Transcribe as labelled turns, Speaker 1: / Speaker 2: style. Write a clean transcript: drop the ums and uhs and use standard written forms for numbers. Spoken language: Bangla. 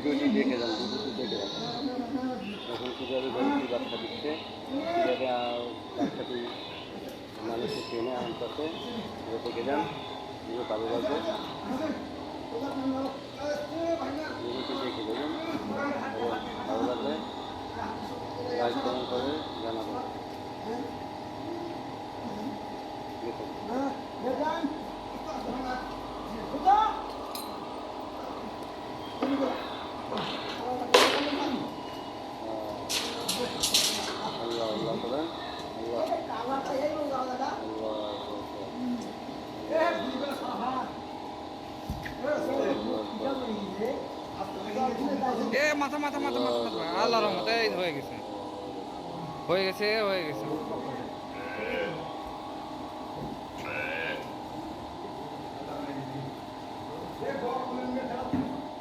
Speaker 1: ভিডিওটি দেখে যান, দেখে যান। এখন কীভাবে গরুটি বাচ্চা দিচ্ছে, কীভাবে বাচ্চাটি মানুষকে টেনে আনতেছে, সেটা দেখে যান। ভিডিও ভালো লাগবে, ভিডিওটি দেখে দেবেন এবং ভালো লাগলে লাইক কমেন্ট করে জানাবেন। আল্লাহ আল্লাহ করেন,
Speaker 2: এ মাথা মাথা মাথা মাথা মাথা আল্লাহর রহমতে হয়ে গেছে হয়ে গেছে হয়ে গেছে